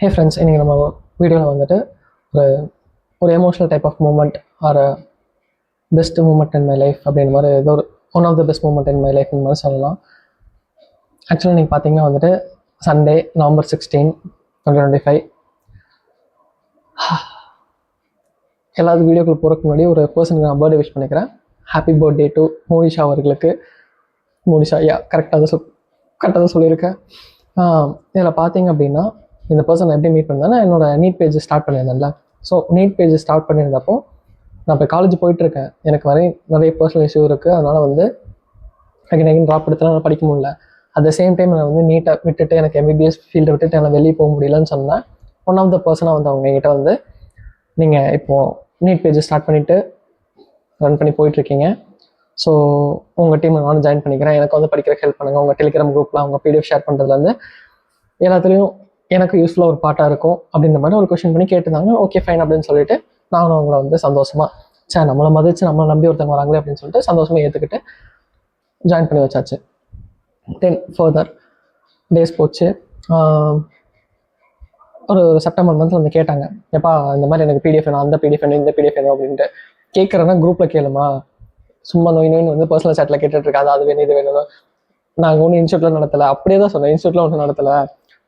Hey friends, இன்றைக்கி நம்ம வீடியோவில் வந்துட்டு ஒரு ஒரு emotional type of moment or best moment in my life அப்படின்ற மாதிரி ஏதோ ஒரு one of the best moment in my லைஃப்னு மாதிரி சொல்லலாம். ஆக்சுவலாக நீங்கள் பார்த்தீங்கன்னா வந்துட்டு சண்டே November 16, 2025 எல்லாத்துக்கும் வீடியோக்குள்ள போகிறதுக்கு முன்னாடி ஒரு பர்சனுக்கு நான் பர்த்டே விஷ் பண்ணிக்கிறேன். ஹாப்பி பர்த்டே டு மோனிஷா அவர்களுக்கு. மோனிஷா கரெக்டாக தான் சொல்லியிருக்கேன். இதில் பார்த்தீங்க அப்படின்னா இந்த பர்சன் எப்படி மீட் பண்ணேன்னா என்னோடய நீட் பேஜ் ஸ்டார்ட் பண்ணியிருந்தேன்ல. ஸோ நீட் பேஜ் ஸ்டார்ட் பண்ணியிருந்தப்போ நான் இப்போ காலேஜ் போயிட்டுருக்கேன். எனக்கு நிறைய பர்சனல் இஷ்யூ இருக்குது. அதனால் வந்து எனக்கு ட்ராப் எடுத்துலாம் படிக்க முடியல. அட் த சேம் டைம் நான் வந்து நீட்டை விட்டுட்டு எனக்கு MBBS ஃபீல்டை விட்டுட்டு என்னால் வெளியே போக முடியலன்னு சொன்னேன். ஒன் ஆஃப் த பர்சனாக வந்து அவங்க என்கிட்ட வந்து நீங்கள் இப்போது நீட் பேஜ் ஸ்டார்ட் பண்ணிவிட்டு ரன் பண்ணி போயிட்டுருக்கீங்க. ஸோ உங்கள் டீமை நானும் ஜாயின் பண்ணிக்கிறேன். எனக்கு வந்து படிக்கிற ஹெல்ப் பண்ணுங்கள். உங்கள் டெலிகிராம் குரூப்பில் அவங்க PDF ஷேர் பண்ணுறதுலேருந்து எல்லாத்துலேயும் எனக்கு யூஸ்ஃபுல்லாக ஒரு பாட்டாக இருக்கும் அப்படின்ற மாதிரி ஒரு கொஷின் பண்ணி கேட்டிருந்தாங்க. ஓகே ஃபைன் அப்படின்னு சொல்லிட்டு நானும் அவங்கள வந்து சந்தோஷமாக நம்மளை மதிச்சு நம்மளை நம்பி ஒருத்தவங்க வராங்களே அப்படின்னு சொல்லிட்டு சந்தோஷமாக ஏற்றுக்கிட்டு ஜாயின் பண்ணி வச்சாச்சு. தென் ஃபர்தர் டேஸ் போச்சு. ஒரு செப்டம்பர் மந்த்தில் வந்து கேட்டாங்க, எப்பா இந்த மாதிரி எனக்கு PDF வேணும், அந்த PDF வேணும், இந்த PDF வேணும் அப்படின்ட்டு. கேட்குறேன்னா குரூப்பில் கேளுமா, சும்மா நோயின்னு வந்து பர்சனல் சேட்டில் கேட்டுட்ருக்காது. அது வேணும் இது வேணும். நாங்கள் ஒன்றும் இன்ஸ்டியூட்டில் நடத்தலை. அப்படியே தான் சொன்னேன், இன்ஸ்டியூட்டில் ஒன்றும் நடத்தலை.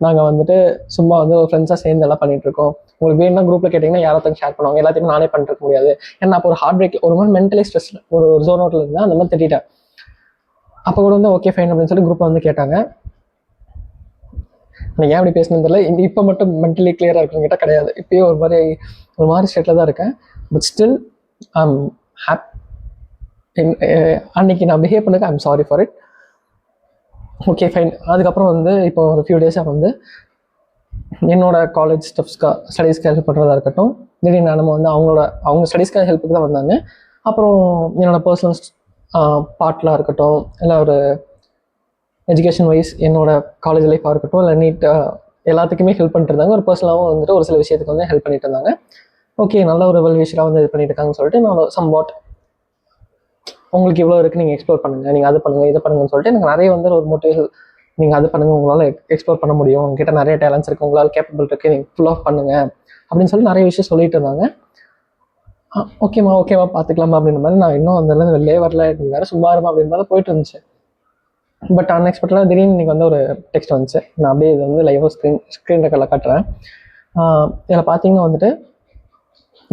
நாங்கள் வந்துட்டு சும்மா வந்து ஒரு ஃப்ரெண்ட்ஸாக சேர்ந்து எல்லாம் பண்ணிகிட்ருக்கோம். உங்களுக்கு வேணும்னா குரூப்பில் கேட்டிங்கன்னா யாராவது ஷேர் பண்ணுவாங்க. எல்லாத்தையுமே நானே பண்ணிருக்க முடியாது. ஏன்னா அப்போ ஒரு ஹார்ட் பிரேக், ஒரு மாதிரி மென்டலி ஸ்ட்ரெஸ், ஒரு ஜோன் அவுட்டில் இருந்தால் அந்த மாதிரி திட்டேன். அப்போ கூட வந்து ஓகே ஃபைன் அப்படின்னு சொல்லி குரூப்பில் வந்து கேட்டாங்க. நான் ஏன் அப்படி பேசணுன்னு தெரியல. இப்போ மட்டும் மென்டலி கிளியராக இருக்குன்னு கேட்டால் கிடையாது. இப்போயும் ஒரு மாதிரி ஸ்டேட்டில் தான் இருக்கேன். பட் ஸ்டில் ஐம் அன்னைக்கு நான் பிஹேவ் பண்ணதுக்கு I'm sorry for it. Okay fine. அதுக்கப்புறம் வந்து இப்போ ஒரு ஃபியூ டேஸாக வந்து என்னோடய காலேஜ் ஸ்டடீஸ்க்கு ஹெல்ப் பண்ணுறதா இருக்கட்டும், திடீர்னு நம்ம வந்து அவங்க ஸ்டடீஸ்க்காக ஹெல்ப்புக்கு தான் வந்தாங்க. அப்புறம் என்னோடய பர்சனல் பார்ட்லாம் இருக்கட்டும், இல்லை ஒரு எஜுகேஷன் வைஸ் என்னோடய காலேஜ் லைஃபாக இருக்கட்டும், இல்லை நீட் எல்லாத்துக்குமே ஹெல்ப் பண்ணிட்டு இருந்தாங்க. ஒரு பர்சனலாகவும் வந்துட்டு ஒரு சில விஷயத்துக்கு வந்து ஹெல்ப் பண்ணிட்டு இருந்தாங்க. ஓகே, நல்ல ஒரு வெல்விஷராக வந்து இது பண்ணிட்டு இருக்காங்கன்னு சொல்லிட்டு நான் சம்வாட் உங்களுக்கு இவ்வளோ இருக்குது, நீங்கள் எக்ஸ்ப்ளோர் பண்ணுங்கள், நீங்கள் அது பண்ணுங்கள் இதை பண்ணுங்கன்னு சொல்லிட்டு எனக்கு நிறைய வந்து ஒரு மோட்டிவேஷன், நீங்கள் அது பண்ணுங்கள், உங்களால் எக்ஸ்ப்ளோர் பண்ண முடியும், உங்ககிட்ட நிறைய டேலண்ட்ஸ் இருக்குது, உங்களால் கேப்பபிள் இருக்குது, நீங்கள் ஃபுல் ஆஃப் பண்ணுங்கள் அப்படின்னு சொல்லி நிறைய விஷயம் சொல்லிட்டு இருந்தாங்க. ஓகேவா பார்த்துக்கலாமா அப்படின்ற மாதிரி நான் இன்னும் அந்த வெளிலே வரல, நீங்கள் வேறு சும்மா இருமா அப்படின்ற மாதிரி போயிட்டு இருந்துச்சு. பட் அன்எக்ஸ்பெக்டடாக திடீர்னு இன்றைக்கி வந்து ஒரு டெக்ஸ்ட் வந்துச்சு. நான் அப்படியே இது வந்து லைவாக ஸ்க்ரீன் ரெக்கார்டில் காட்டுறேன். இதில் பார்த்தீங்கன்னா வந்துட்டு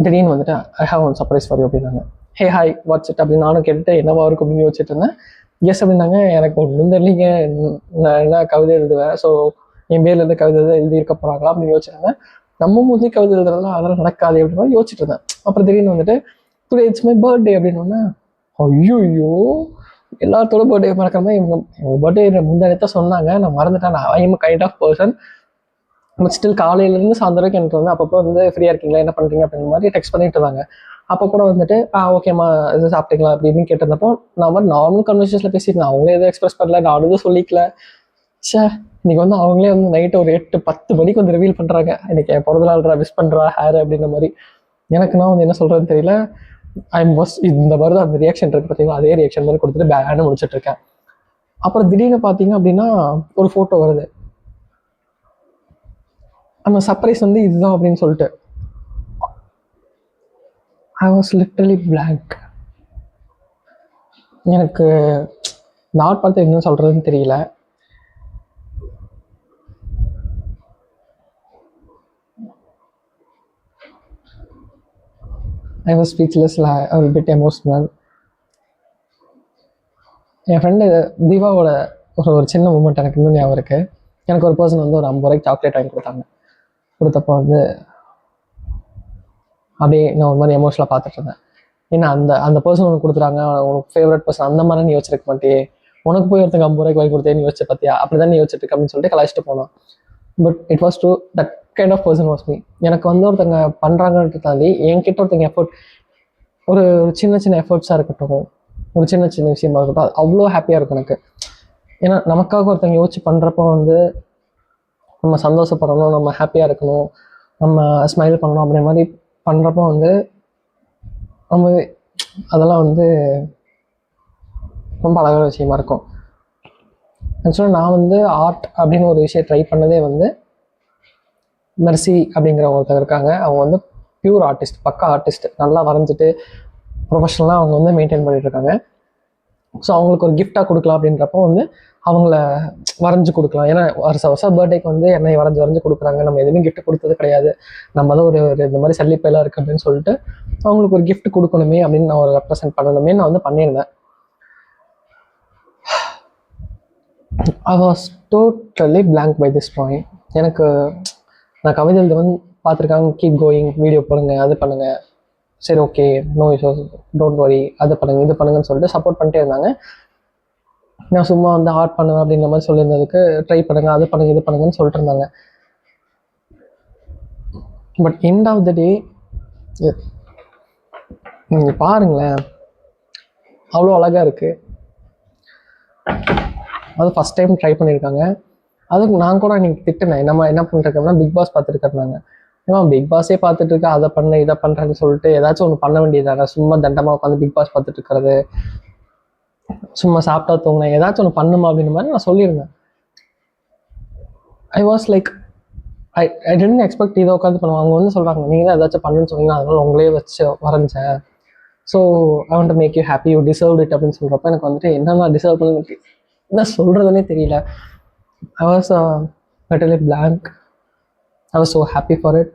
திடீர்னு வந்துட்டு I have one surprise for you அப்படின்னாங்க. ஹே ஹாய் வாட்ஸ் இட் அப்படின்னு நானும் கேட்டுட்டு என்னவா இருக்கும் அப்படின்னு யோசிச்சுட்டு இருந்தேன். எஸ் அப்படின்னாங்க. எனக்கு ஒன்றும் தெரியலிங்க, நான் என்ன கவிதை எழுதுவேன், ஸோ என் பேர்லேருந்து கவிதை எழுதியிருக்க போகிறாங்களா அப்படின்னு யோசிச்சிருந்தேன். நம்ம முதல் கவிதை எழுதுறதுலாம் அதெல்லாம் நடக்காது அப்படின்னு மாதிரி யோசிச்சுட்டு இருந்தேன். அப்புறம் திடீர்னு வந்துட்டு டுடே இட்ஸ் மை பர்த்டே அப்படின்னு ஐயோ எல்லாத்தோட பர்த்டே மறக்கிற மாதிரி இவங்க பர்த்டே முந்தானத்தான் சொன்னாங்க. நான் மறந்துட்டேன். நான் I am kind of person. But still காலையிலேருந்து சாயந்தரம் எனக்கு வந்து அப்பப்போ வந்து ஃப்ரீயாக இருக்கீங்களா, என்ன பண்ணுறீங்க அப்படின்ற மாதிரி டெக்ஸ்ட் பண்ணிட்டு இருந்தாங்க. அப்போ கூட வந்துட்டு ஓகேம்மா இது சாப்பிட்டீங்களா அப்படி இப்படின்னு கேட்டிருந்தப்போ நான் மாதிரி நார்மல் கன்வர்சேஷனில் பேசியிருந்தேன். அவங்களே எதுவும் எக்ஸ்பிரஸ் பண்ணல, நான் எதுவும் சொல்லிக்கல. இன்னைக்கு வந்து அவங்களே வந்து நைட்டு ஒரு 8-10 மணிக்கு வந்து ரிவீல் பண்ணுறாங்க, இன்னைக்கு என் பிறந்தநாள்ரா, விஷ் பண்ணுறா ஹேர் அப்படின்ற மாதிரி. எனக்கு நான் வந்து என்ன சொல்கிறேன்னு தெரியல. இந்த மாதிரி தான் அந்த ரியாக்ஷன் இருக்குது பார்த்தீங்கன்னா, அதே ரியாக்ஷன் மாதிரி கொடுத்துட்டு பேன்னு முடிச்சுட்டு இருக்கேன். அப்புறம் திடீர்னு பார்த்தீங்க அப்படின்னா ஒரு ஃபோட்டோ வருது. அந்த சர்ப்ரைஸ் வந்து இதுதான் அப்படின்னு சொல்லிட்டு I was literally blank. எனக்கு நாட் பார்த்து என்ன சொல்கிறதுன்னு தெரியல. I was speechless, a bit emotional. என் ஃப்ரெண்டு தீபாவோட ஒரு சின்ன மூமெண்ட் எனக்கு இன்னும் ஞாபகம் இருக்குது. எனக்கு ஒரு பர்சன் வந்து ஒரு 50 ரூபாய்க்கு சாக்லேட் வாங்கி கொடுத்தப்போ வந்து அப்படியே நான் ஒரு மாதிரி எமோஷனலாக பார்த்துட்டு இருந்தேன். ஏன்னா அந்த பர்சன் உனக்கு கொடுத்துறாங்க, உனக்கு ஃபேவரட் பர்சன், அந்த மாதிரி நீ யோசிச்சிருக்க மாட்டியே, உனக்கு போய் ஒருத்தங்க 50 ரூபாய்க்கு வாங்கி கொடுத்தேன்னு யோசிச்சு பார்த்தியா, அப்படி தான் நீ யோசிச்சுட்டு இருக்க அப்படின்னு சொல்லிட்டு கலாய்ச்சிட்டு போனோம். But it was true, that kind of person was me. எனக்கு வந்து ஒருத்தங்க பண்ணுறாங்கன்ட்டு தாண்டி என்கிட்ட ஒருத்தங்க எஃபர்ட், ஒரு சின்ன எஃபர்ட்ஸாக இருக்கட்டும், ஒரு சின்ன விஷயமா இருக்கட்டும், அவ்வளோ ஹாப்பியாக இருக்கும் எனக்கு. ஏன்னா நமக்காக ஒருத்தங்க யோசிச்சு பண்ணுறப்போ வந்து நம்ம சந்தோஷப்படணும், நம்ம ஹாப்பியாக இருக்கணும், நம்ம ஸ்மைல் பண்ணணும் அப்படின்ற மாதிரி பண்ணுறப்போ வந்து நம்ம அதெல்லாம் வந்து ரொம்ப அழகான விஷயமா இருக்கும். ஆக்சுவலாக நான் வந்து ஆர்ட் அப்படின்னு ஒரு விஷயம் ட்ரை பண்ணதே வந்து மெர்சி அப்படிங்கிற ஒருத்தர் இருக்காங்க. அவங்க வந்து பியூர் ஆர்டிஸ்ட், பக்கா ஆர்டிஸ்ட், நல்லா வரைஞ்சிட்டு ப்ரொஃபஷனலாக அவங்க வந்து மெயின்டைன் பண்ணிட்டு இருக்காங்க. ஸோ அவங்களுக்கு ஒரு கிஃப்டாக கொடுக்கலாம் அப்படின்றப்போ வந்து அவங்கள வரைஞ்சி கொடுக்கலாம். ஏன்னா வருஷம் வருஷம் பர்த்டேக்கு வந்து என்னை வரைஞ்சி கொடுக்குறாங்க, நம்ம எதுவுமே கிஃப்ட் கொடுத்தது கிடையாது, நம்ம தான் ஒரு இந்த மாதிரி சல்லிப்பையெல்லாம் இருக்குது அப்படின்னு சொல்லிட்டு அவங்களுக்கு ஒரு கிஃப்ட் கொடுக்கணுமே அப்படின்னு நான் ஒரு ரெப்ரசென்ட் பண்ணணுமே நான் வந்து பண்ணியிருந்தேன். I was totally blank by this point. எனக்கு நான் கவிதை எழுத வந்து பார்த்துருக்காங்க, கீப் கோயிங், வீடியோ போடுங்க, அது பண்ணுங்கள், சரி okay, no issues, don't worry, அது பண்ணுங்கள் இது பண்ணுங்கன்னு சொல்லிட்டு சப்போர்ட் பண்ணிட்டே இருந்தாங்க. நான் சும்மா வந்து ஆர்ட் பண்ணுவேன் அப்படின்ற மாதிரி சொல்லியிருந்ததுக்கு ட்ரை பண்ணுங்கள், அது பண்ணுங்கள், இது பண்ணுங்கன்னு சொல்லிட்டு இருந்தாங்க. பட் எண்ட் ஆஃப் த டே நீங்கள் பாருங்களேன், அவ்வளோ அழகாக இருக்குது. அது ஃபஸ்ட் டைம் ட்ரை பண்ணியிருக்காங்க. அதுக்கு நான் கூட நீங்கள் திட்டினேன், நம்ம என்ன பண்ணிருக்கோம்னா பிக் பாஸ் பார்த்துருக்கேன். ஏன்னா பிக் பாஸே பார்த்துட்டு இருக்கா, அதை பண்ண இதை பண்ணுறேன்னு சொல்லிட்டு ஏதாச்சும் ஒன்று பண்ண வேண்டியதானே. சும்மா தண்டமாக உட்காந்து பிக் பாஸ் பார்த்துட்டு இருக்கிறது, சும்மா சாப்பிட்டா தூங்கினேன், ஏதாச்சும் ஒன்று பண்ணுமா அப்படின்ற மாதிரி நான் சொல்லியிருந்தேன். I was like I didn't expect இதை உட்காந்து பண்ணுவாங்க. அவங்க வந்து சொல்கிறாங்க, நீங்கள் தான் ஏதாச்சும் பண்ணுன்னு சொன்னீங்கன்னா அதனால உங்களே வச்சு வரைஞ்சேன், so I want to make you happy, you deserve it அப்படின்னு சொல்கிறப்ப எனக்கு வந்துட்டு என்னென்ன டிசர்வ் பண்ணி என்ன சொல்கிறதுனே தெரியல. I was totally blank. I was so happy for it.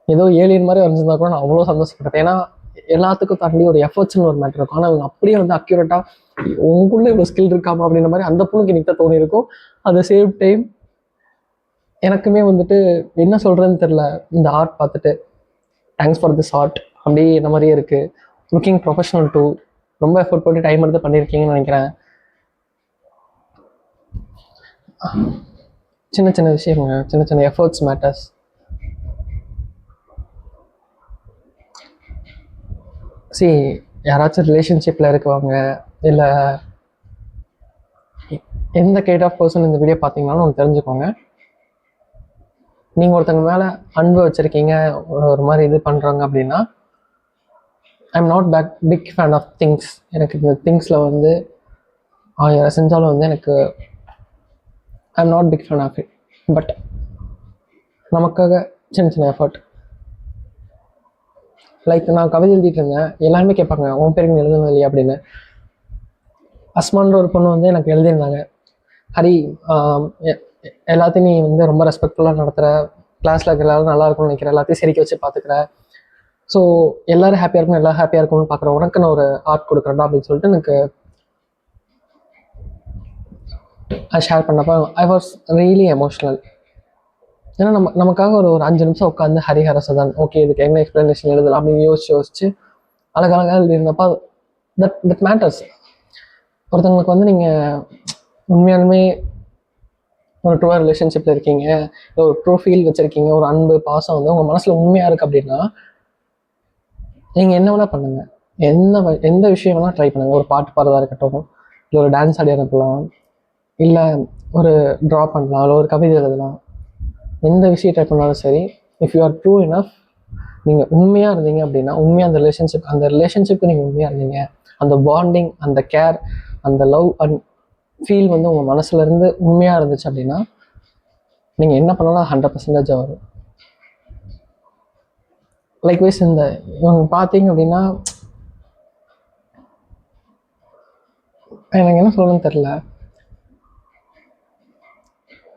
ஏதோ ஏலியன் மாதிரி வரைஞ்சிருந்தா கூட நான் அவ்வளோ சந்தோஷப்பட்டேன். ஏன்னா எல்லாத்துக்கும் தாண்டி ஒரு எஃபர்ட்ஸ்னு ஒரு மேட்டர் இருக்கும். ஆனால் அவங்க அப்படியே வந்து அக்யூரேட்டாக உங்களுக்குள்ளே இவ்வளோ ஸ்கில் இருக்காமா அப்படின்ற மாதிரி அந்த பொண்ணுக்கு எனக்கு தான் தோணி இருக்கும். அட் த சேம் டைம் எனக்குமே வந்துட்டு என்ன சொல்கிறேன்னு தெரில. இந்த ஆர்ட் பார்த்துட்டு தேங்க்ஸ் ஃபார் திஸ் ஆர்ட் அப்படியே என்ன மாதிரியே இருக்குது. லுக்கிங் ப்ரொஃபஷனல் டூ, ரொம்ப எஃபர்ட் போட்டு டைம் எடுத்து பண்ணியிருக்கீங்கன்னு நினைக்கிறேன். சின்ன சின்ன விஷயங்க, சின்ன சின்ன எஃபர்ட்ஸ் மேட்டர்ஸ். சி, யாராச்சும் ரிலேஷன்ஷிப்பில் இருக்கவங்க இல்லை எந்த கைண்ட் ஆஃப் பர்சன் இந்த வீடியோ பார்த்தீங்கன்னாலும் ஒன்று தெரிஞ்சுக்கோங்க. நீங்கள் ஒருத்தங்க மேலே அன்பு வச்சுருக்கீங்க, ஒரு மாதிரி இது பண்ணுறாங்க அப்படின்னா, I am not big fan of things. எனக்கு இந்த திங்ஸில் வந்து செஞ்சாலும் வந்து எனக்கு I am not big fan of it. But நமக்காக சின்ன சின்ன எஃபர்ட், லைக் நான் கவிதை எழுதிட்டு இருந்தேன், எல்லாருமே கேட்பாங்க உன் பேருக்கு எழுதுனது இல்லையா அப்படின்னு. அஸ்மான்ற ஒரு பொண்ணு வந்து எனக்கு எழுதியிருந்தாங்க, ஹரி எல்லாத்தையும் நீ வந்து ரொம்ப ரெஸ்பெக்ட்ஃபுல்லாக நடத்துகிற, கிளாஸில் இருக்கிற எல்லாரும் நல்லா இருக்கும்னு நினைக்கிற, எல்லாத்தையும் சிரிக்க வச்சு பார்த்துக்கிற, ஸோ எல்லோரும் ஹாப்பியாக இருக்கணும், எல்லோரும் ஹாப்பியாக இருக்கணும்னு பார்க்குற உனக்கு நான் ஒரு ஆர்ட் கொடுக்குறேன்டா அப்படின்னு சொல்லிட்டு எனக்கு ஷேர் பண்ணப்போ ஐ வாஸ் ரியலி எமோஷ்னல். ஏன்னா நமக்காக ஒரு 5 நிமிஷம் உட்காந்து ஹரிஹரசதான் ஓகே இதுக்கு என்ன எக்ஸ்பிளனேஷன் எழுதலாம் அப்படின்னு யோசிச்சு அழகழகாக எழுதியிருந்தப்போ தட் மேட்டர்ஸ். ஒருத்தவங்களுக்கு வந்து நீங்கள் உண்மையாலுமே ஒரு ட்ரூவாக ரிலேஷன்ஷிப்பில் இருக்கீங்க, ஒரு ட்ரூ ஃபீல் வச்சுருக்கீங்க, ஒரு அன்பு பாசம் வந்து உங்கள் மனசில் உண்மையாக இருக்குது அப்படின்னா நீங்கள் என்ன வேணால் பண்ணுங்கள், எந்த விஷயம் வேணால் ட்ரை பண்ணுங்கள். ஒரு பாட்டு பாடுறதா இருக்கட்டும், இல்லை ஒரு டான்ஸ் ஆடி அனுப்பலாம், இல்லை ஒரு ட்ரா பண்ணலாம், இல்லை ஒரு கவிதை எழுதலாம், எந்த விஷயம் ட்ரை பண்ணாலும் சரி, if you are true enough, நீங்கள் உண்மையாக இருந்தீங்க அப்படின்னா, உண்மையாக அந்த ரிலேஷன்ஷிப்க்கு நீங்கள் உண்மையாக இருந்தீங்க, அந்த பாண்டிங், அந்த கேர், அந்த லவ் அண்ட் ஃபீல் வந்து உங்கள் மனசுலேருந்து உண்மையாக இருந்துச்சு அப்படின்னா நீங்கள் என்ன பண்ணாலும் 100% வரும். லைக் வைஸ் இந்த இவங்க பார்த்தீங்க அப்படின்னா எனக்கு என்ன சொல்லணும்னு தெரில.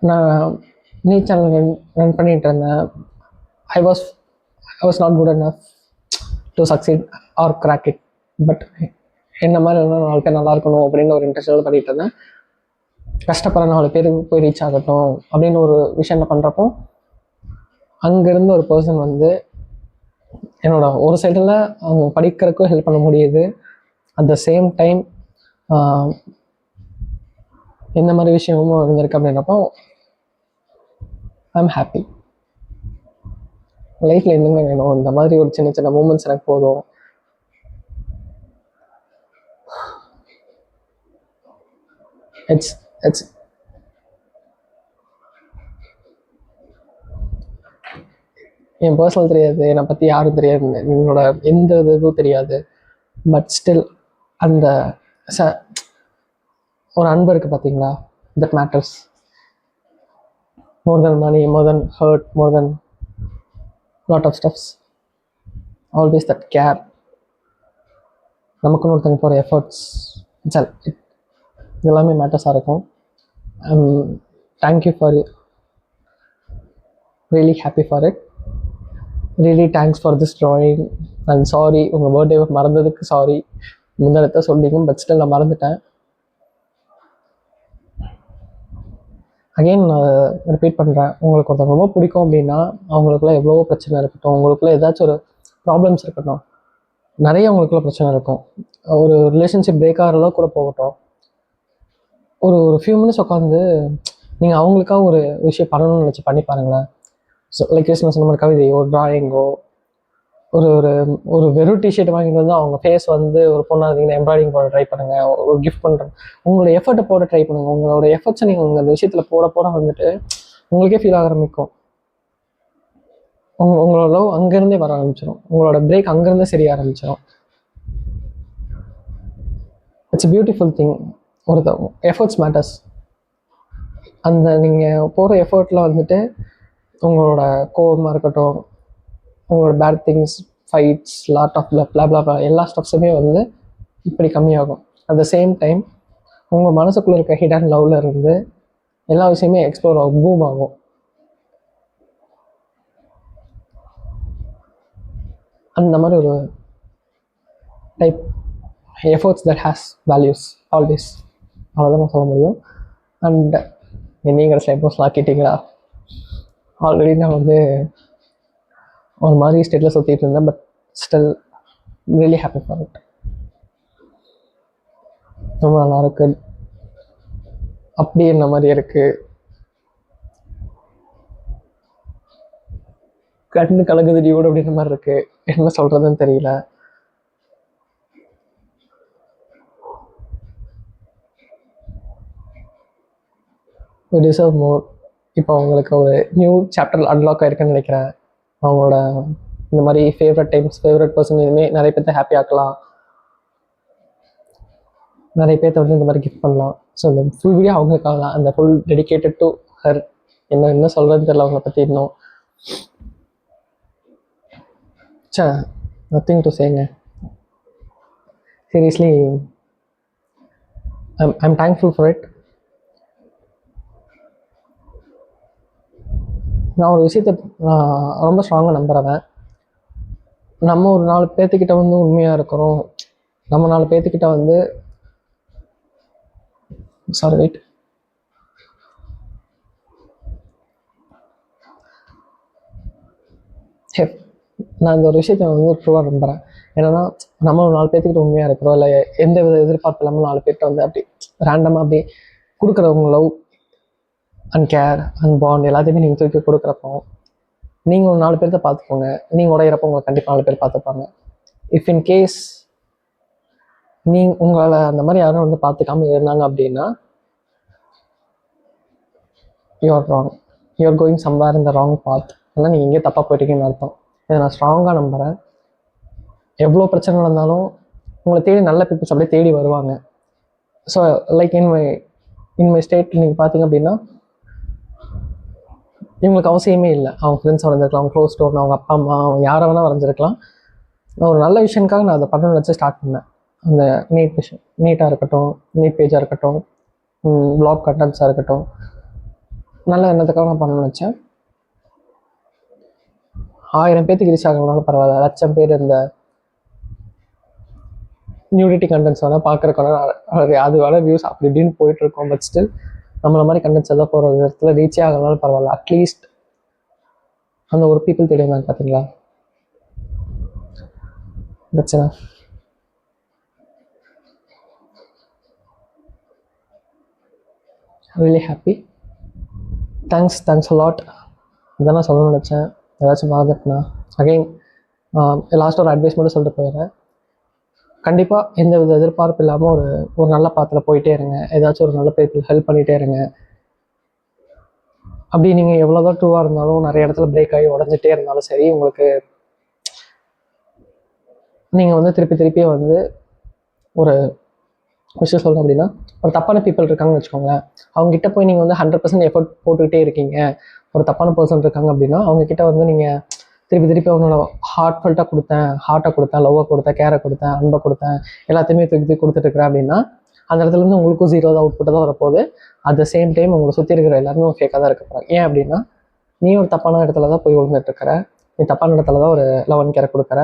நான் நியூஸ் சேனல் ரன் பண்ணிகிட்டு இருந்தேன். I was not good enough to succeed or crack it. But என்ன மாதிரி இருந்தால் 4 பேர் நல்லா இருக்கணும் அப்படின்னு ஒரு இன்ட்ரெஸ்டோடு பண்ணிகிட்டு இருந்தேன். கஷ்டப்படுற 4 பேருக்கு போய் ரீச் ஆகட்டும் அப்படின்னு ஒரு விஷயம் பண்ணுறப்போ அங்கேருந்து ஒரு பர்சன் வந்து என்னோட ஒரு சைடில் அவங்க படிக்கிறதுக்கும் ஹெல்ப் பண்ண முடியுது, அட் த சேம் டைம் இந்த மாதிரி விஷயமும் இருந்திருக்கு அப்படின்றப்போ ஐ எம் ஹாப்பி. லைஃப்பில் என்னங்க வேணும், இந்த மாதிரி ஒரு சின்ன சின்ன மூமெண்ட்ஸ் எனக்கு போதும். இட்ஸ் என் பர்சனல் தெரியாது, என்னை பற்றி யாரும் தெரியாது, என்னோட எந்த இதுவும் தெரியாது. பட் ஸ்டில் அந்த ஒரு அன்பு இருக்குது பார்த்தீங்களா, that matters. more than money, more than hurt, more than lot of stuffs. Always that care. நமக்குன்னு ஒருத்தங்க போகிற எஃபர்ட்ஸ் எல்லாமே மேட்டர்ஸாக இருக்கும். Thank you for it, really happy for it, really thanks for this drawing. And sorry, உங்கள் birthday மறந்ததுக்கு sorry. முன்னெடுத்த சொல்லிங்க, but still நான் மறந்துட்டேன். அகெயின் நான் ரிப்பீட் பண்ணுறேன், உங்களுக்கு ஒருத்தவங்க ரொம்ப பிடிக்கும் அப்படின்னா அவங்களுக்குள்ள எவ்வளோ பிரச்சனை இருக்கட்டும், உங்களுக்குள்ள ஏதாச்சும் ஒரு ப்ராப்ளம்ஸ் இருக்கட்டும், நிறைய உங்களுக்குள்ள பிரச்சனை இருக்கும், ஒரு ரிலேஷன்ஷிப் பிரேக் ஆகிற அளவுக்கு கூட போகட்டும், ஒரு ஃபியூ மினிட்ஸ் உட்காந்து நீங்கள் அவங்களுக்காக ஒரு விஷயம் பண்ணணும்னு நினச்சி பண்ணி பாருங்களேன். ஸோ லைக் நான் சொன்ன மாதிரி கவிதை, ஒரு ட்ராயிங்கோ, ஒரு ஒரு ஒரு வெறும் டிஷர்ட் வாங்கிட்டு வந்து அவங்க ஃபேஸ் வந்து ஒரு பொண்ணாக இருந்தீங்கன்னா எம்ப்ராய்டிங் போட ட்ரை பண்ணுங்கள், ஒரு கிஃப்ட் பண்ணுறேன், உங்களோட எஃபர்ட்டை போட ட்ரை பண்ணுங்கள். உங்களோட எஃபர்ட்ஸை நீங்கள் உங்கள் அந்த விஷயத்தில் போட வந்துட்டு உங்களுக்கே ஃபீல் ஆக ஆரம்பிக்கும். உங்களோட லவ் அங்கேருந்தே வர ஆரம்பிச்சிடும், உங்களோட பிரேக் அங்கேருந்தே சரிய ஆரம்பிச்சிடும். It's beautiful thing. ஒரு எஃபர்ட்ஸ் மேட்டர்ஸ். அந்த நீங்கள் போகிற எஃபர்ட்டில் வந்துட்டு உங்களோட கோபமாக இருக்கட்டும், உங்களோட bad things, fights, lot of blah எல்லா ஸ்டப்ஸுமே வந்து இப்படி கம்மியாகும். அட் த சேம் டைம் உங்கள் மனசுக்குள்ளே இருக்க ஹிடன் லவ்வில் இருந்து எல்லா விஷயமே எக்ஸ்ப்ளோர் ஆகும், பூம் ஆகும். அந்த மாதிரி ஒரு type efforts that has values always. அவ்வளோதான் நான் சொல்ல முடியும். அண்ட் நீங்கள் ஸ்லைப்போஸ்லாம் கேட்டிங்களா? ஆல்ரெடி நான் வந்து ஒரு மாதிரி ஸ்டேட்டில் சுற்றிட்டு இருந்தேன், but still really happy for it. ரொம்ப நல்லா இருக்கு, அப்படி என்ன மாதிரி இருக்குது, கண்ணு கலங்குது டியூட் அப்படின்ற மாதிரி இருக்குது. என்ன சொல்கிறதுன்னு தெரியல. யூ டிசர்வ் மோர். இப்போ அவங்களுக்கு ஒரு நியூ சாப்டர் அன்லாக் ஆகிருக்குன்னு நினைக்கிறேன். அவங்களோட இந்த மாதிரி ஃபேவரட் டைம்ஸ், ஃபேவரட் பர்சன் இனிமேல் நிறைய பேர்த்த ஹாப்பி ஆக்கலாம், நிறைய பேர்த்த வந்து இந்த மாதிரி கிஃப்ட் பண்ணலாம். ஸோ இந்த ஃபுல் வீடியோ அவங்களுக்காக தான், அந்த ஃபுல் டெடிக்கேட்டட் டு ஹர். என்ன சொல்கிறதுன்னு தெரியல அவங்கள பற்றி இன்னும். Nothing to change. Seriously I'm thankful for it. நான் ஒரு விஷயத்தை ரொம்ப ஸ்ட்ராங்காக நம்புகிறவன். நம்ம ஒரு 4 பேர்த்துக்கிட்ட வந்து உண்மையாக இருக்கிறோம், நம்ம 4 பேர்த்துக்கிட்ட வந்து வெயிட் நான் இந்த ஒரு விஷயத்தை வந்து ட்ரூவாக நம்புகிறேன். என்னென்னா, நம்ம ஒரு 4 பேர்த்துக்கிட்ட உண்மையாக இருக்கிறோம், இல்லை எந்த வித எதிர்பார்ப்பு இல்லாமல் 4 பேர்கிட்ட வந்து அப்படி ரேண்டமாக அப்படி கொடுக்குறவங்க love and care and bond எல்லாத்தையுமே நீங்கள் தூக்கி கொடுக்குறப்போ நீங்கள் ஒரு 4 பேர்த்த பார்த்துக்கோங்க. நீங்கள் உடையிறப்போ உங்களை கண்டிப்பாக 4 பேர் பார்த்துப்பாங்க. இஃப் இன் கேஸ் உங்களை அந்த மாதிரி யாரும் வந்து பார்த்துக்காம இருந்தாங்க அப்படின்னா you're wrong, you're going somewhere in the wrong path. ஏன்னா நீங்கள் எங்கேயே தப்பாக போயிட்டீங்கன்னு அர்த்தம். இதை நான் ஸ்ட்ராங்காக நம்புகிறேன். எவ்வளோ பிரச்சனை இருந்தாலும் உங்களை தேடி நல்ல பீப்புள்ஸ் அப்படியே தேடி வருவாங்க. So like in my state நீங்கள் பார்த்தீங்க அப்படின்னா இவங்களுக்கு அவசியமே இல்லை. அவங்க ஃப்ரெண்ட்ஸ் வரைஞ்சிருக்கலாம், அவங்க க்ளோஸ் டோர், அவங்க அப்பா அம்மா, அவங்க யாரை வேணால் வரைஞ்சிருக்கலாம். நான் ஒரு நல்ல விஷயம்காக நான் அதை பண்ணணும்னு வச்சு ஸ்டார்ட் பண்ணேன். அந்த நீட்டாக இருக்கட்டும், நீட் பேஜாக இருக்கட்டும், ப்ளாக் கண்டென்ட்ஸாக இருக்கட்டும், நல்ல எண்ணத்துக்காக நான் பண்ணணும்னு வச்சேன். 1000 பேர்த்துக்கு ரீச் ஆகணும்னாலும் பரவாயில்ல, 1,00,000 பேர் இந்த நியூடிட்டி கண்டென்ட்ஸ் வேணால் பார்க்குறக்கான அது வேணால் வியூஸ் அப்படி இப்படின்னு போயிட்டுருக்கோம். பட் ஸ்டில் நம்மள மாதிரி கண்டென்ட்ஸ் எதாவது போகிற இடத்துல ரீச்சே ஆகணும்னாலும் பரவாயில்ல, அட்லீஸ்ட் அந்த ஒரு பீப்புள் தெரியுமா பார்த்தீங்களா, பிரச்சனை. Really happy. Thanks lot. இதான் நான் சொல்லணும்னு நினச்சேன். ஏதாச்சும் மறந்துட்டுனா அகைன் லாஸ்ட்டாக ஒரு அட்வைஸ் மட்டும் சொல்லிட்டு போயிடுறேன். கண்டிப்பாக எந்த வித எதிர்பார்ப்பு இல்லாமல் ஒரு நல்ல பாத்தில் போயிட்டே இருங்க. ஏதாச்சும் ஒரு நல்ல பேருக்கு ஹெல்ப் பண்ணிகிட்டே இருங்க. அப்படி நீங்கள் எவ்வளோதான் ட்ரூவாக இருந்தாலும் நிறைய இடத்துல பிரேக் ஆகி உடஞ்சிட்டே இருந்தாலும் சரி, உங்களுக்கு நீங்கள் வந்து திருப்பியே வந்து ஒரு விஷயம் சொல்லணும் அப்படின்னா, ஒரு தப்பான பீப்புள் இருக்காங்கன்னு வச்சுக்கோங்களேன். அவங்ககிட்ட போய் நீங்கள் வந்து 100% எஃபர்ட் போட்டுக்கிட்டே இருக்கீங்க. ஒரு தப்பான பர்சன் இருக்காங்க அப்படின்னா, அவங்கக்கிட்ட வந்து நீங்கள் திருப்பி திருப்பி அவங்களோட ஹார்ட்ஃபுல்ட்டாக கொடுத்தேன், ஹார்ட்டை கொடுத்தேன், லவ்வை கொடுத்தேன், கேரை கொடுத்தேன், அன்பை கொடுத்தேன், எல்லாத்தையுமே தூக்கி தூக்கி கொடுத்துட்டு இருக்கிறேன் அப்படின்னா, அந்த இடத்துலேருந்து உங்களுக்கும் 0 தான் அவுட்புட் தான் வரப்போகுது. அட் த சேம் டைம் உங்களை சுற்றி இருக்கிற எல்லாருமே ஒரு ஃபேக்காக தான் இருக்க போகிறாங்க. ஏன் அப்படின்னா, நீ ஒரு தப்பான இடத்துல தான் போய் விழுந்துட்டு இருக்கிற, நீ தப்பான இடத்துல தான் ஒரு லவ் அண்ட் கேரை கொடுக்குற,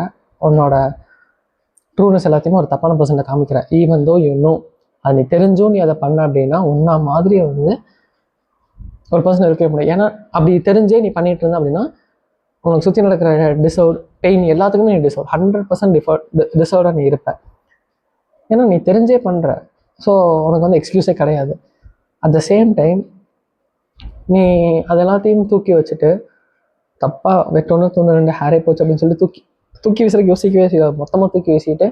உன்னோட ட்ரூனஸ் எல்லாத்தையுமே ஒரு தப்பான பர்சன்ட்டை காமிக்கிற. ஈவன் தோ யூ நோ, அது நீ தெரிஞ்சும் நீ அதை பண்ண அப்படின்னா உன்னா மாதிரி வந்து ஒரு பர்சன் இருக்கவே முடியும். ஏன்னா அப்படி தெரிஞ்சே நீ பண்ணிட்டு இருந்த அப்படின்னா உனக்கு சுற்றி நடக்கிற டிசர்வ் பெயின் எல்லாத்துக்குமே நீ டிசர்வ் 100% டிசர்வ்டாக நீ இருப்ப. ஏன்னா நீ தெரிஞ்சே பண்ணுற. ஸோ உனக்கு வந்து எக்ஸ்கியூஸே கிடையாது. அட் த சேம் டைம் நீ அது எல்லாத்தையும் தூக்கி வச்சுட்டு தப்பாக வெட்டொன்று தூண்டு 2 ஹேரே போச்சு அப்படின்னு சொல்லி தூக்கி வீசுறதுக்கு யோசிக்கவே செய்யாது. மொத்தமாக தூக்கி வீசிட்டு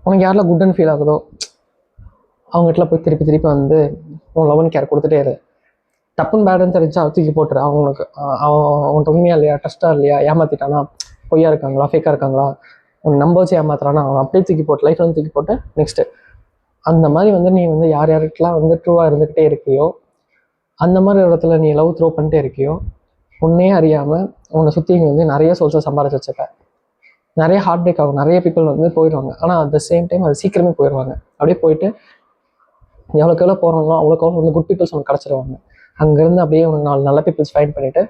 உனக்கு யாரெல்லாம் குட் அண்ட் ஃபீல் ஆகுதோ அவங்ககிட்ட போய் திருப்பி திருப்பி வந்து உன் லவ் அண்ட் கேர் கொடுத்துட்டே இரு. தப்புன்னு பேடுன்னு தெரிஞ்சா தூக்கி போட்டுரு. அவங்களுக்கு அவன்கிட்ட உண்மையா இல்லையா, ட்ரஸ்ட்டாக இல்லையா, ஏமாற்றிட்டானா, பொய்யா இருக்காங்களா, ஃபேக்காக இருக்காங்களா, உன் நம்ப வச்சு ஏமாத்துறானா அவன் அப்படியே தூக்கி போட்டு லைஃப்ல வந்து தூக்கி போட்டு நெக்ஸ்ட்டு அந்த மாதிரி வந்து நீ வந்து யார் யாருக்கெல்லாம் வந்து ட்ரூவாக இருந்துக்கிட்டே இருக்கியோ அந்த மாதிரி இடத்துல நீ லவ் த்ரோ பண்ணிட்டே இருக்கியோ உன்னே அறியாமல் உன்னை சுற்றி இங்கே வந்து நிறைய சோர்ஸை சம்பாதிச்சு வச்சுப்ப. நிறைய ஹார்ட் பிரேக் ஆகும், நிறைய பீப்புள் வந்து போயிடுவாங்க. ஆனால் அட் த சேம் டைம் அது சீக்கிரமே போயிடுவாங்க. அப்படியே போயிட்டு எவ்வளோக்கு எவ்வளோ போகிறாங்களோ அவ்வளோக்கு வந்து குட் பீப்புள்ஸ் உனக்கு கிடச்சிருவாங்க. அங்கேருந்து அப்படியே உனக்கு 4 நல்ல பீப்புள்ஸ் ஃபைண்ட் பண்ணிவிட்டு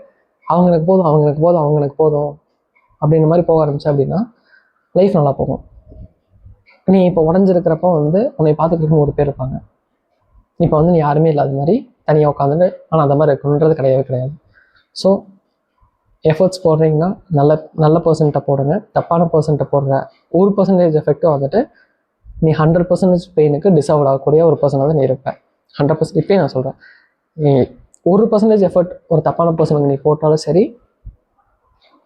அவங்களுக்கு போதும் அவங்களுக்கு போதும் அவங்களுக்கு போதும் அப்படின்ற மாதிரி போக ஆரம்பிச்சு அப்படின்னா லைஃப் நல்லா போகும். நீ இப்போ உடஞ்சிருக்கிறப்போ வந்து உன்னை பார்த்துக்கிறதுக்கு ஒரு பேர் இருப்பாங்க. இப்போ வந்து நீ யாருமே இல்லாத மாதிரி தனியாக உட்காந்துட்டு ஆனால் அந்த மாதிரி இருக்கணுன்றது கிடையவே கிடையாது. ஸோ எஃபர்ட்ஸ் போடுறீங்கன்னா நல்ல நல்ல பர்சன்ட்டை போடுங்க. தப்பான பர்சன்ட்டை போடுற 1% எஃபெக்டும் வந்துட்டு நீ 100% பெயினுக்கு டிசர்வ் ஆகக்கூடிய ஒரு பர்சனாக தான் நீ இருப்பேன். 100% இப்போயே நான் சொல்கிறேன், நீ 1% எஃபர்ட் ஒரு தப்பான பர்சனுக்கு நீ போட்டாலும் சரி,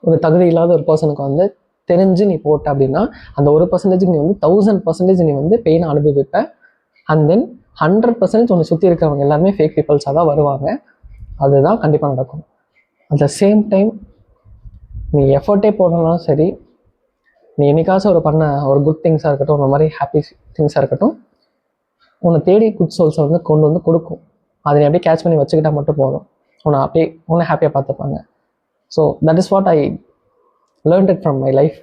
ஒரு தகுதி இல்லாத ஒரு பர்சனுக்கு வந்து தெரிஞ்சு நீ போட்ட அப்படின்னா அந்த 1%க்கு நீ வந்து 1000% நீ வந்து பெயினை அனுபவிப்ப. அண்ட் தென் 100% உன்னை சுற்றி இருக்கிறவங்க எல்லாருமே ஃபேக் பீப்புள்ஸாக தான் வருவாங்க. அதுதான் கண்டிப்பாக நடக்கும். அட் த சேம் டைம் நீ எஃபர்ட்டே போடணும்னாலும் சரி, நீ என்னைக்காச்சும் பண்ண ஒரு குட் திங்ஸாக இருக்கட்டும், ஒரு மாதிரி ஹாப்பி திங்ஸாக இருக்கட்டும், உன்னை தேடி குட் சோல்ஸை வந்து கொண்டு வந்து கொடுக்கும். அதை நீ அப்படியே கேட்ச் பண்ணி வச்சுக்கிட்டா மட்டும் போதும். உன்னை ஹாப்பியாக பார்த்துப்பாங்க. So that is what I learned it from my life.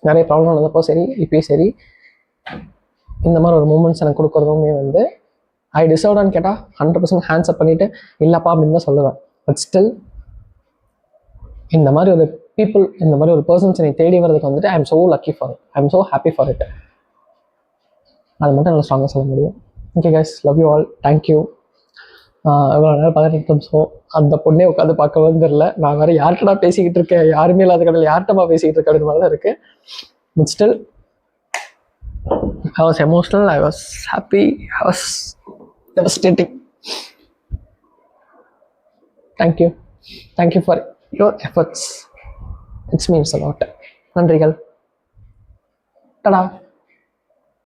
நிறைய ப்ராப்ளம் நடந்தப்போ சரி, இப்பயும் சரி, இந்த மாதிரி ஒரு மூமெண்ட்ஸ் எனக்கு கொடுக்குறதுமே வந்து ஐ டிசர்வ்டான்னு கேட்டால் 100% ஹேண்ட்ஸ் அப் பண்ணிவிட்டு இல்லைப்பா அப்படின்னு தான் சொல்லுவேன். பட் ஸ்டில் இந்த மாதிரி ஒரு பீப்புள், இந்த மாதிரி ஒரு பர்சன்ஸ் என்னை தேடி வரதுக்கு வந்துட்டு I am so lucky for it, I am so happy for it. அது மட்டும் நல்லா ஸ்ட்ராங்காக சொல்ல முடியும். Okay guys, love you all, thank you. எவ்வளோ நேரம் 18 நிமிஷம் அந்த பொண்ணே உட்காந்து பார்க்கவும் தெரில. நான் வேறு யார்கிட்டா பேசிக்கிட்டு இருக்கேன், யாருமே இல்லாத கடையில் யார்கிட்டமா பேசிக்கிட்டு இருக்கேன் அப்படின்னு மாதிரி தான் இருக்குது. But still I was emotional, I was happy, I was devastating. Thank you for your efforts. It means a lot. நன்றிகள். டடா.